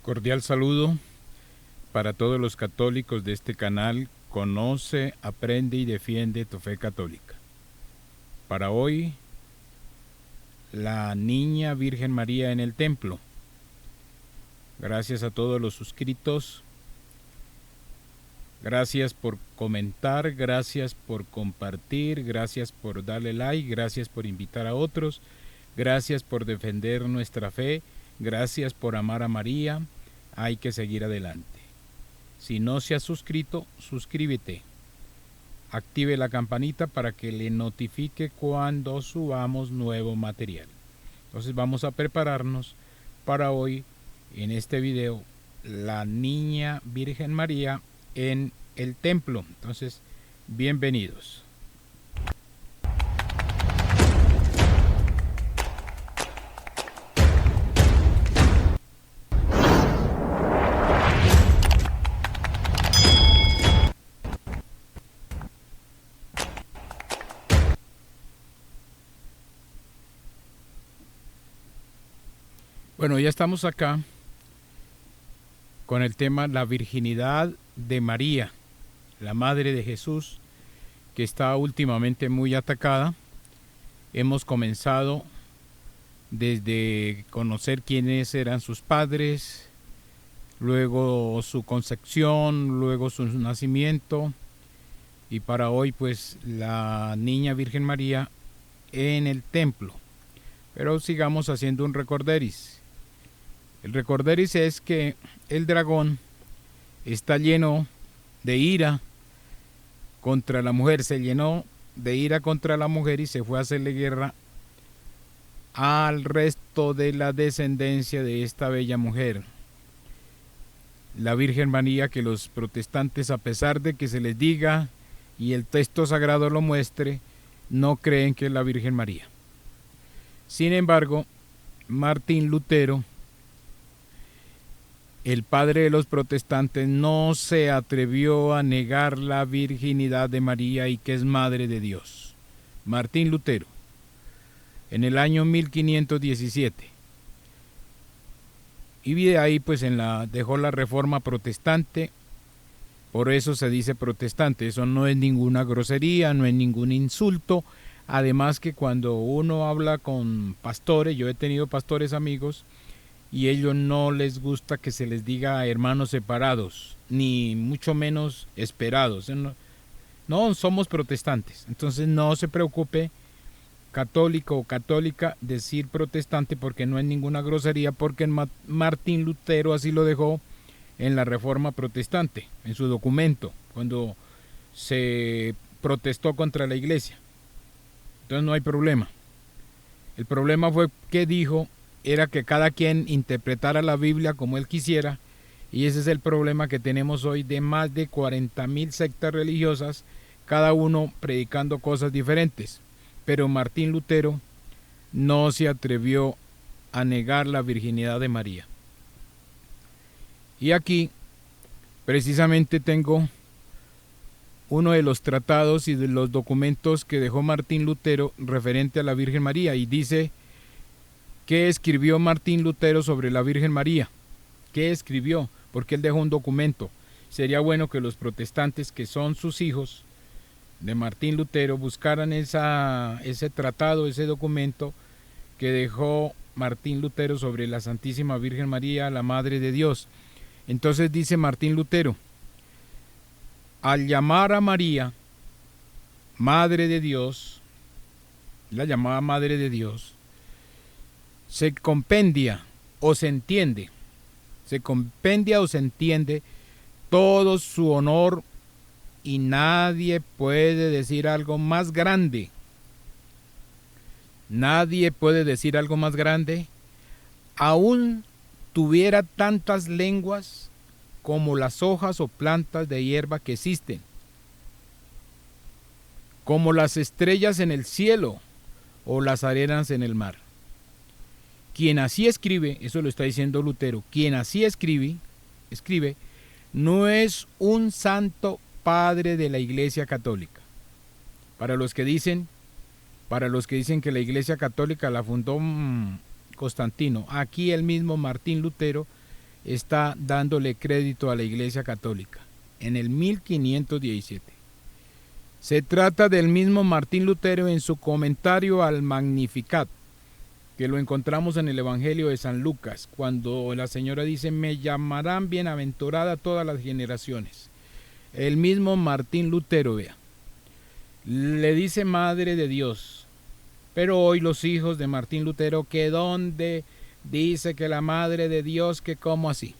Cordial saludo para todos los católicos de este canal. Conoce, aprende y defiende tu fe católica. Para hoy, la Niña Virgen María en el templo. Gracias a todos los suscritos. Gracias por comentar, gracias por compartir, gracias por darle like, gracias por invitar a otros, gracias por defender nuestra fe, gracias por amar a María. Hay que seguir adelante. Si no se ha suscrito, suscríbete. Active la campanita para que le notifique cuando subamos nuevo material. Entonces vamos a prepararnos para hoy en este video, la Niña Virgen María en el templo. Entonces, bienvenidos. Bueno, ya estamos acá con el tema la virginidad de María, la Madre de Jesús, que está últimamente muy atacada. Hemos comenzado desde conocer quiénes eran sus padres, luego su concepción, luego su nacimiento, y para hoy pues la Niña Virgen María en el templo. Pero sigamos haciendo un recorderis. El recorderis es que el dragón está lleno de ira contra la mujer, se llenó de ira contra la mujer y se fue a hacerle guerra al resto de la descendencia de esta bella mujer, la Virgen María, que los protestantes, a pesar de que se les diga y el texto sagrado lo muestre, no creen que es la Virgen María. Sin embargo, Martín Lutero, el padre de los protestantes, no se atrevió a negar la virginidad de María y que es madre de Dios. Martín Lutero, en el año 1517. Y de ahí pues dejó la reforma protestante, por eso se dice protestante. Eso no es ninguna grosería, no es ningún insulto. Además que cuando uno habla con pastores, yo he tenido pastores amigos, y ellos no les gusta que se les diga hermanos separados, ni mucho menos esperados. No, somos protestantes. Entonces no se preocupe, católico o católica, decir protestante, porque no es ninguna grosería, porque Martín Lutero así lo dejó en la Reforma Protestante, en su documento, cuando se protestó contra la iglesia. Entonces no hay problema. El problema fue que dijo era que cada quien interpretara la Biblia como él quisiera, y ese es el problema que tenemos hoy de más de 40,000 sectas religiosas, cada uno predicando cosas diferentes. Pero Martín Lutero no se atrevió a negar la virginidad de María. Y aquí precisamente tengo uno de los tratados y de los documentos que dejó Martín Lutero referente a la Virgen María, y dice: ¿qué escribió Martín Lutero sobre la Virgen María? ¿Qué escribió? Porque él dejó un documento. Sería bueno que los protestantes, que son sus hijos de Martín Lutero, buscaran ese tratado, ese documento que dejó Martín Lutero sobre la Santísima Virgen María, la Madre de Dios. Entonces dice Martín Lutero: al llamar a María Madre de Dios, la llamaba Madre de Dios, se compendia o se entiende todo su honor, y nadie puede decir algo más grande. Nadie puede decir algo más grande, aún tuviera tantas lenguas como las hojas o plantas de hierba que existen, como las estrellas en el cielo o las arenas en el mar. Quien así escribe, eso lo está diciendo Lutero, quien así escribe, no es un santo padre de la Iglesia Católica. Para los que dicen que la Iglesia Católica la fundó Constantino, aquí el mismo Martín Lutero está dándole crédito a la Iglesia Católica, en el 1517. Se trata del mismo Martín Lutero en su comentario al Magnificat, que lo encontramos en el Evangelio de San Lucas, cuando la señora dice: me llamarán bienaventurada todas las generaciones. El mismo Martín Lutero, vea, le dice Madre de Dios. Pero hoy los hijos de Martín Lutero, que dónde dice que la Madre de Dios, que cómo así.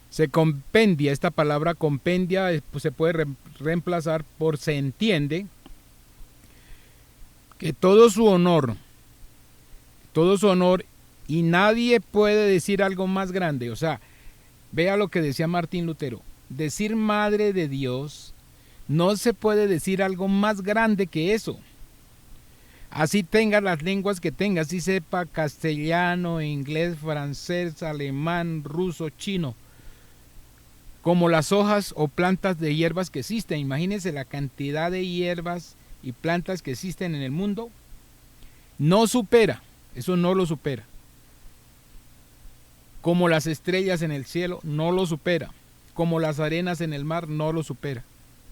Se compendia, esta palabra compendia pues, se puede reemplazar por se entiende, que todo su honor y nadie puede decir algo más grande. O sea, vea lo que decía Martín Lutero: decir Madre de Dios, no se puede decir algo más grande que eso. Así tenga las lenguas que tenga, así sepa castellano, inglés, francés, alemán, ruso, chino, como las hojas o plantas de hierbas que existen. Imagínense la cantidad de hierbas y plantas que existen en el mundo. No supera, eso no lo supera. Como las estrellas en el cielo, no lo supera. Como las arenas en el mar, no lo supera.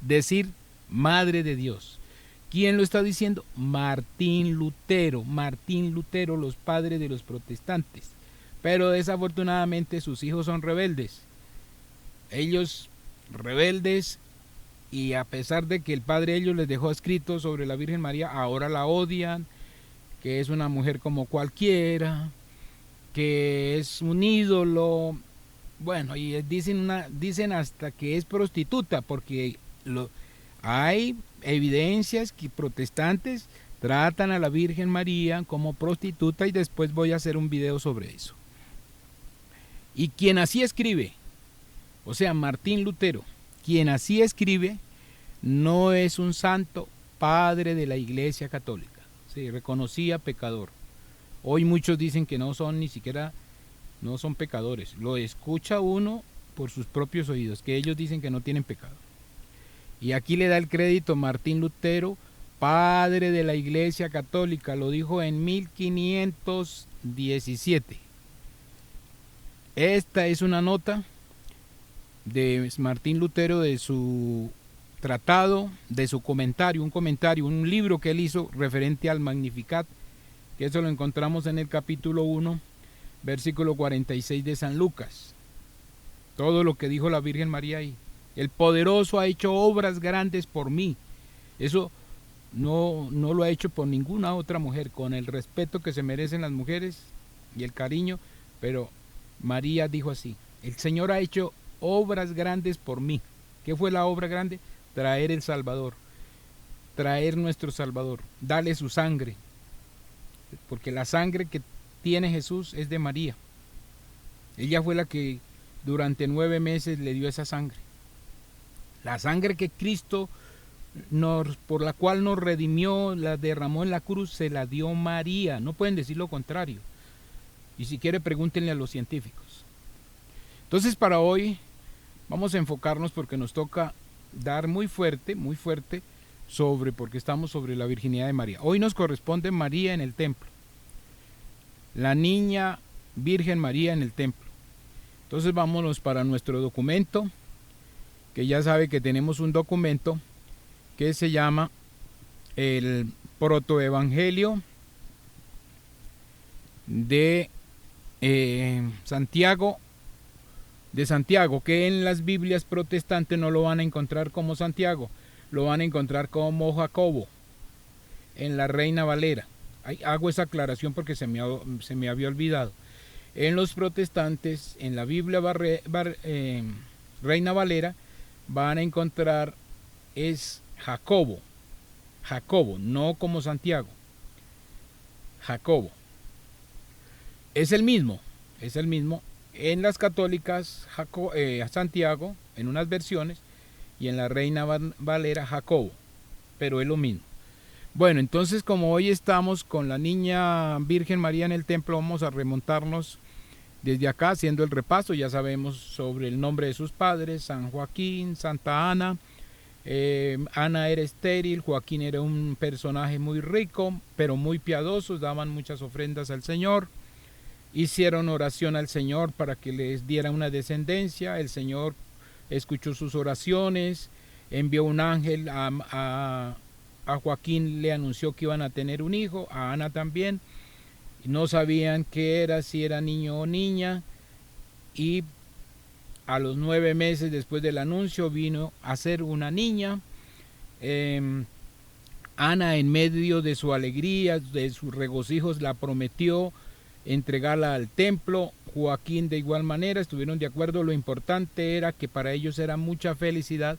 Decir Madre de Dios. ¿Quién lo está diciendo? Martín Lutero, los padres de los protestantes. Pero desafortunadamente sus hijos son rebeldes. Ellos rebeldes, y a pesar de que el padre de ellos les dejó escrito sobre la Virgen María, ahora la odian, que es una mujer como cualquiera, que es un ídolo. Bueno, y dicen hasta que es prostituta, porque hay evidencias que protestantes tratan a la Virgen María como prostituta, y después voy a hacer un video sobre eso. Y quien así escribe, o sea, Martín Lutero, quien así escribe, no es un santo, padre de la Iglesia Católica. Se reconocía pecador. Hoy muchos dicen que no son, ni siquiera, no son pecadores. Lo escucha uno por sus propios oídos, que ellos dicen que no tienen pecado. Y aquí le da el crédito Martín Lutero, padre de la Iglesia Católica. Lo dijo en 1517. Esta es una nota de Martín Lutero, de su tratado, de su comentario, un libro que él hizo referente al Magnificat, que eso lo encontramos en el capítulo 1, versículo 46 de San Lucas. Todo lo que dijo la Virgen María ahí. El poderoso ha hecho obras grandes por mí. Eso no lo ha hecho por ninguna otra mujer, con el respeto que se merecen las mujeres y el cariño, pero María dijo así: el Señor ha hecho obras grandes por mí. ¿Qué fue la obra grande? Traer el Salvador, traer nuestro Salvador, darle su sangre, porque la sangre que tiene Jesús es de María. Ella fue la que durante 9 meses le dio esa sangre. La sangre que Cristo por la cual nos redimió, la derramó en la cruz, se la dio María. No pueden decir lo contrario. Y si quiere, pregúntenle a los científicos. Entonces, para hoy vamos a enfocarnos, porque nos toca dar muy fuerte, porque estamos sobre la virginidad de María. Hoy nos corresponde María en el templo. La niña Virgen María en el templo. Entonces vámonos para nuestro documento, que ya sabe que tenemos un documento que se llama el Protoevangelio de Santiago, que en las Biblias protestantes no lo van a encontrar como Santiago, lo van a encontrar como Jacobo, en la Reina Valera. Hago esa aclaración porque se me había olvidado. En los protestantes, en la Biblia Reina Valera, van a encontrar es Jacobo, no como Santiago. Jacobo es el mismo. En las católicas Santiago, en unas versiones, y en la Reina Valera Jacobo, pero es lo mismo. Bueno, entonces, como hoy estamos con la niña Virgen María en el templo, vamos a remontarnos desde acá haciendo el repaso. Ya sabemos sobre el nombre de sus padres: San Joaquín, Santa Ana. Ana era estéril, Joaquín era un personaje muy rico, pero muy piadoso, daban muchas ofrendas al Señor. hicieron oración al Señor para que les diera una descendencia. El Señor escuchó sus oraciones, envió un ángel a Joaquín, le anunció que iban a tener un hijo, a Ana también. No sabían qué era, si era niño o niña, y a los 9 meses después del anuncio vino a ser una niña. Ana, en medio de su alegría, de sus regocijos, la prometió entregarla al templo. Joaquín de igual manera, estuvieron de acuerdo. Lo importante era que para ellos era mucha felicidad,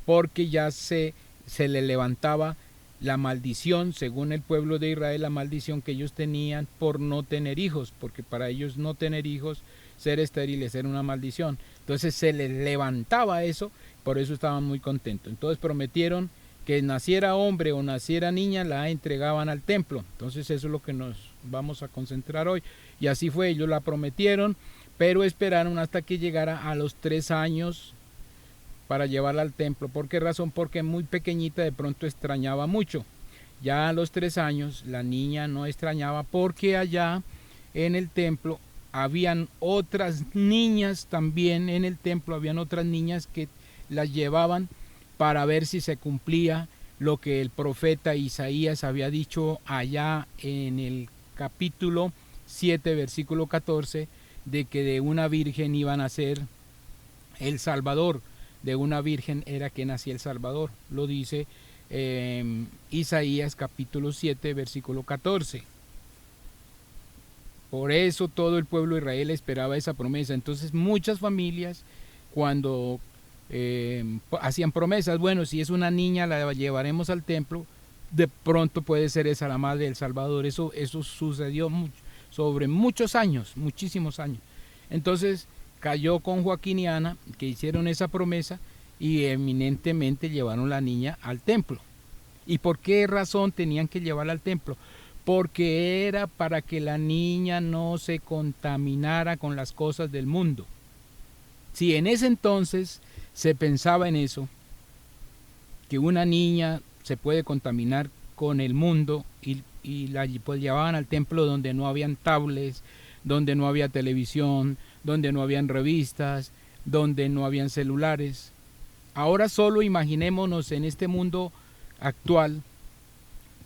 porque ya se le levantaba la maldición, según el pueblo de Israel, la maldición que ellos tenían por no tener hijos, porque para ellos no tener hijos, ser estériles, era una maldición. Entonces se les levantaba eso, por eso estaban muy contentos. Entonces prometieron que naciera hombre o naciera niña, la entregaban al templo. Entonces eso es lo que nos vamos a concentrar hoy. Y así fue, ellos la prometieron, pero esperaron hasta que llegara a los 3 años para llevarla al templo. ¿Por qué razón? Porque muy pequeñita, de pronto extrañaba mucho. Ya a los 3 años la niña no extrañaba, porque allá en el templo habían otras niñas también. En el templo habían otras niñas que las llevaban para ver si se cumplía lo que el profeta Isaías había dicho allá en el capítulo 7, versículo 14, de que de una virgen iba a nacer el Salvador. De una virgen era que nacía el Salvador. Lo dice Isaías capítulo 7, versículo 14. Por eso todo el pueblo de Israel esperaba esa promesa. Entonces muchas familias, cuando hacían promesas, bueno, si es una niña la llevaremos al templo, de pronto puede ser esa la madre del Salvador. Eso sucedió sobre muchos años, muchísimos años. Entonces cayó con Joaquín y Ana, que hicieron esa promesa, y eminentemente llevaron la niña al templo. ¿Y por qué razón tenían que llevarla al templo? Porque era para que la niña no se contaminara con las cosas del mundo. Si en ese entonces se pensaba en eso, que una niña se puede contaminar con el mundo, y la pues llevaban al templo donde no habían tablets, donde no había televisión, donde no habían revistas, donde no habían celulares. Ahora solo imaginémonos en este mundo actual,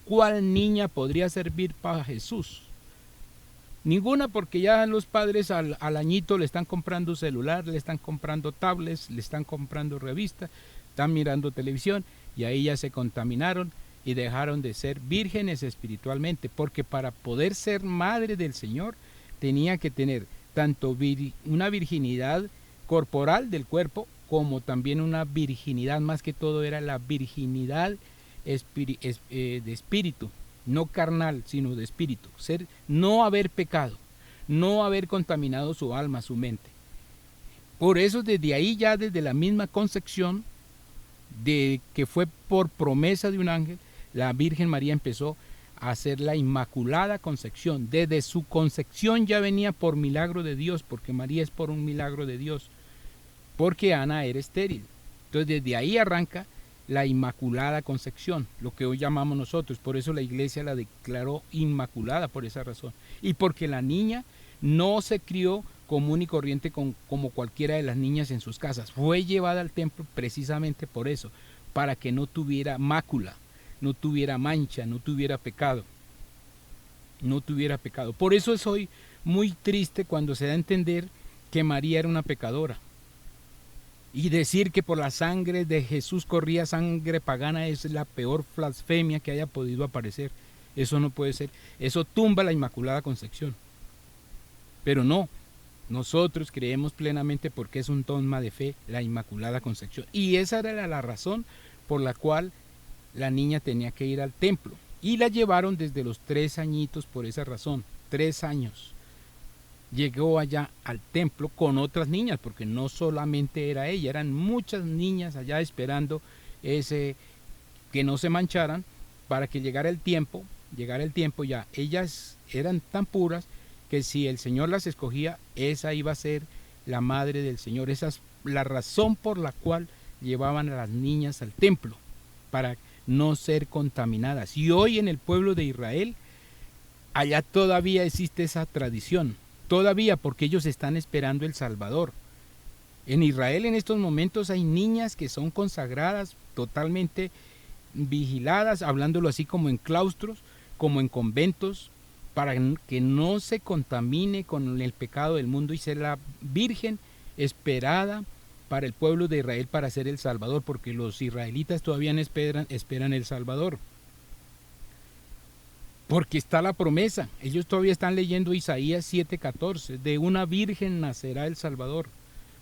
¿cuál niña podría servir para Jesús? Ninguna, porque ya los padres al añito le están comprando celular, le están comprando tablets, le están comprando revistas, están mirando televisión, y ahí ya se contaminaron y dejaron de ser vírgenes espiritualmente, porque para poder ser madre del Señor tenía que tener tanto una virginidad corporal del cuerpo, como también una virginidad, más que todo era la virginidad de espíritu, no carnal, sino de espíritu. No haber pecado, no haber contaminado su alma, su mente. Por eso desde ahí, ya desde la misma concepción, de que fue por promesa de un ángel, la Virgen María empezó a hacer la Inmaculada Concepción. Desde su concepción ya venía por milagro de Dios, porque María es por un milagro de Dios, porque Ana era estéril. Entonces desde ahí arranca la Inmaculada Concepción, lo que hoy llamamos nosotros. Por eso la iglesia la declaró inmaculada, por esa razón. Y porque la niña no se crió común y corriente como cualquiera de las niñas en sus casas. Fue llevada al templo precisamente por eso, para que no tuviera mácula, no tuviera mancha, no tuviera pecado. No tuviera pecado. Por eso es hoy muy triste cuando se da a entender que María era una pecadora. Y decir que por la sangre de Jesús corría sangre pagana es la peor blasfemia que haya podido aparecer. Eso no puede ser. Eso tumba la Inmaculada Concepción. Pero no, nosotros creemos plenamente, porque es un dogma de fe, la Inmaculada Concepción. Y esa era la razón por la cual la niña tenía que ir al templo. Y la llevaron desde los 3 añitos por esa razón, 3 años. Llegó allá al templo con otras niñas, porque no solamente era ella, eran muchas niñas allá esperando que no se mancharan, para que llegara el tiempo ya. Ellas eran tan puras que si el Señor las escogía, esa iba a ser la madre del Señor. Esa es la razón por la cual llevaban a las niñas al templo, para no ser contaminadas. Y hoy en el pueblo de Israel, allá todavía existe esa tradición. todavía, porque ellos están esperando el Salvador. En Israel en estos momentos hay niñas que son consagradas, totalmente vigiladas, hablándolo así como en claustros, como en conventos, para que no se contamine con el pecado del mundo y ser la virgen esperada para el pueblo de Israel para ser el Salvador, porque los israelitas todavía esperan el Salvador. Porque está la promesa, ellos todavía están leyendo Isaías 7:14, de una virgen nacerá el Salvador.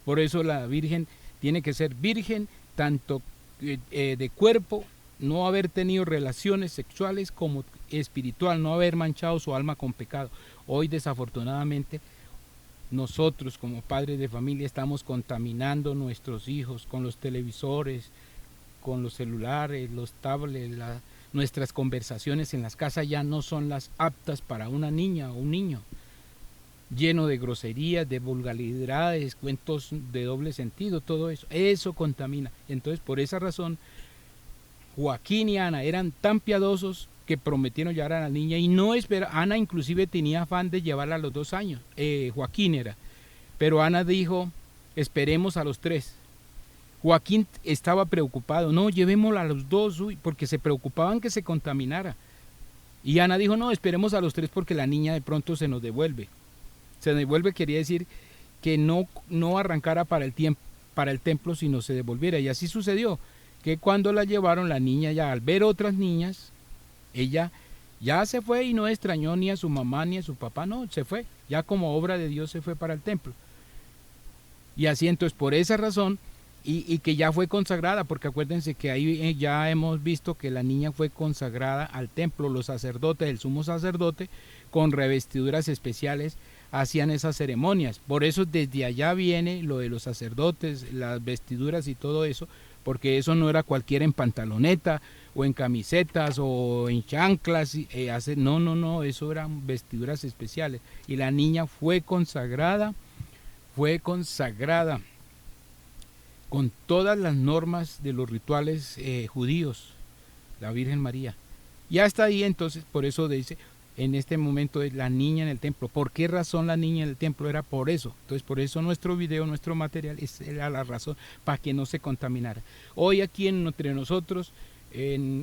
Por eso la virgen tiene que ser virgen tanto de cuerpo, no haber tenido relaciones sexuales, como espiritual, no haber manchado su alma con pecado. Hoy desafortunadamente nosotros como padres de familia estamos contaminando nuestros hijos con los televisores, con los celulares, los tablets, nuestras conversaciones en las casas ya no son las aptas para una niña o un niño, lleno de groserías, de vulgaridades, cuentos de doble sentido, todo eso contamina. Entonces, por esa razón, Joaquín y Ana eran tan piadosos que prometieron llevar a la niña y no Ana inclusive tenía afán de llevarla a los 2 años, Joaquín era, pero Ana dijo, esperemos a los 3. Joaquín estaba preocupado, no, llevémosla a los 2, porque se preocupaban que se contaminara. Y Ana dijo, no, esperemos a los 3 porque la niña de pronto se nos devuelve. Se devuelve quería decir que no arrancara para el templo, sino se devolviera. Y así sucedió, que cuando la llevaron, la niña ya al ver otras niñas, ella ya se fue y no extrañó ni a su mamá ni a su papá, no, se fue, ya como obra de Dios se fue para el templo. Y así entonces por esa razón, y que ya fue consagrada, porque acuérdense que ahí ya hemos visto que la niña fue consagrada al templo, los sacerdotes, el sumo sacerdote, con revestiduras especiales, hacían esas ceremonias. Por eso desde allá viene lo de los sacerdotes, las vestiduras y todo eso, porque eso no era cualquiera en pantaloneta o en camisetas o en chanclas, no, eso eran vestiduras especiales. Y la niña fue consagrada con todas las normas de los rituales judíos, la Virgen María. Y hasta ahí entonces, por eso dice, en este momento es la niña en el templo. ¿Por qué razón la niña en el templo? Era por eso. Entonces por eso nuestro video, nuestro material, era la razón para que no se contaminara. Hoy aquí entre nosotros,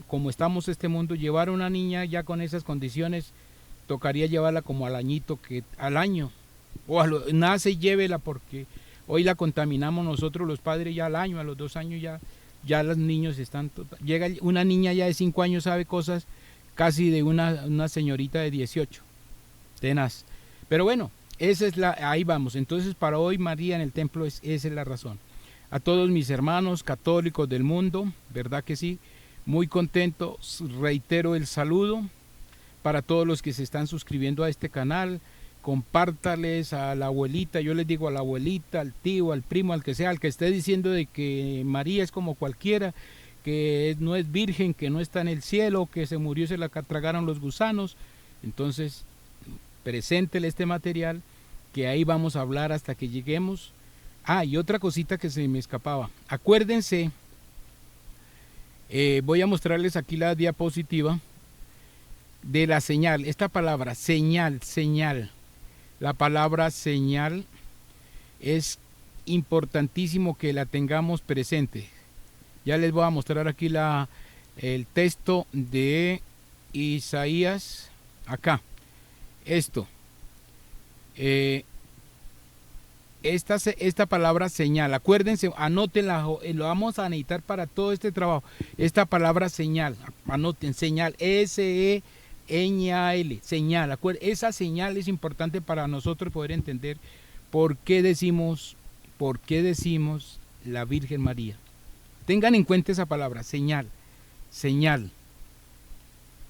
como estamos este mundo, llevar a una niña ya con esas condiciones, tocaría llevarla como al año, o nace y llévela, porque hoy la contaminamos nosotros los padres ya al año, a los 2 años ya los niños están, llega una niña ya de 5 años, sabe cosas casi de una señorita de 18, tenaz. Pero bueno, ahí vamos. Entonces para hoy María en el templo, esa es la razón. A todos mis hermanos católicos del mundo, verdad que sí, muy contento, reitero el saludo para todos los que se están suscribiendo a este canal. Compártales a la abuelita, yo les digo a la abuelita, al tío, al primo, al que sea, al que esté diciendo de que María es como cualquiera, que no es virgen, que no está en el cielo, que se murió y se la tragaron los gusanos. Entonces, preséntele este material, que ahí vamos a hablar hasta que lleguemos. Y otra cosita que se me escapaba. Acuérdense, voy a mostrarles aquí la diapositiva de la señal. Esta palabra, señal. La palabra señal es importantísimo que la tengamos presente. Ya les voy a mostrar aquí el texto de Isaías, acá, esta palabra señal, acuérdense, anótenla, lo vamos a necesitar para todo este trabajo, esta palabra señal, anoten, señal, S-E-Ñ-A-L, señal, esa señal es importante para nosotros poder entender por qué decimos la Virgen María. Tengan en cuenta esa palabra, señal.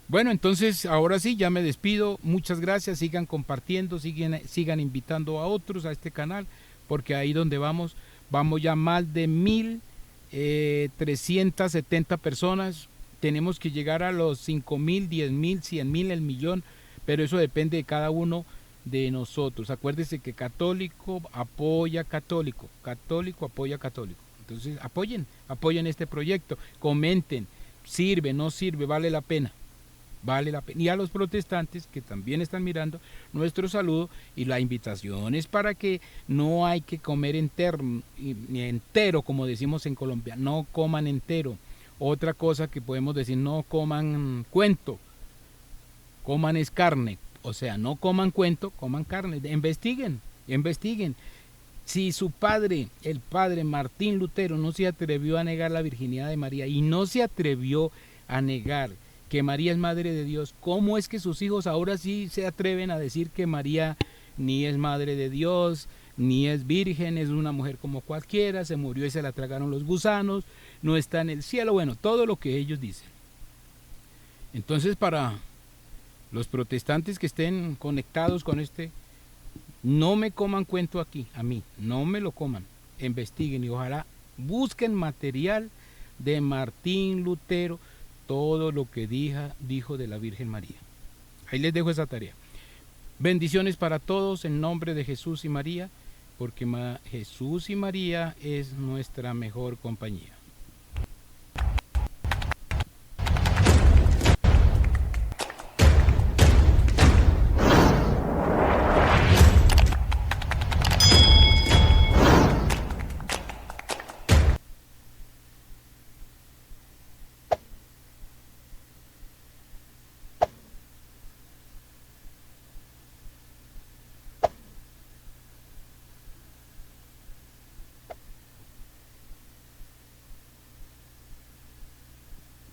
Bueno, entonces ahora sí, ya me despido. Muchas gracias, sigan compartiendo, sigan invitando a otros a este canal, porque ahí donde vamos ya más de 1,370 personas. Tenemos que llegar a los 5,000, 10,000, 100,000, el millón, pero eso depende de cada uno de nosotros. Acuérdense que católico apoya católico, católico apoya católico. Entonces apoyen este proyecto, comenten, sirve, no sirve, vale la pena. vale la pena. Y a los protestantes que también están mirando, nuestro saludo y la invitación es para que no hay que comer ni entero, como decimos en Colombia, no coman entero. Otra cosa que podemos decir, no coman cuento, coman es carne. O sea, no coman cuento, coman carne. Investiguen, investiguen. Si su padre, el padre Martín Lutero, no se atrevió a negar la virginidad de María y no se atrevió a negar que María es madre de Dios, ¿cómo es que sus hijos ahora sí se atreven a decir que María ni es madre de Dios, ni es virgen, es una mujer como cualquiera, se murió y se la tragaron los gusanos, no está en el cielo? Bueno, todo lo que ellos dicen. Entonces, para los protestantes que estén conectados con no me coman cuento aquí, a mí, no me lo coman, investiguen y ojalá busquen material de Martín Lutero, todo lo que dijo de la Virgen María. Ahí les dejo esa tarea. Bendiciones para todos en nombre de Jesús y María, porque Jesús y María es nuestra mejor compañía.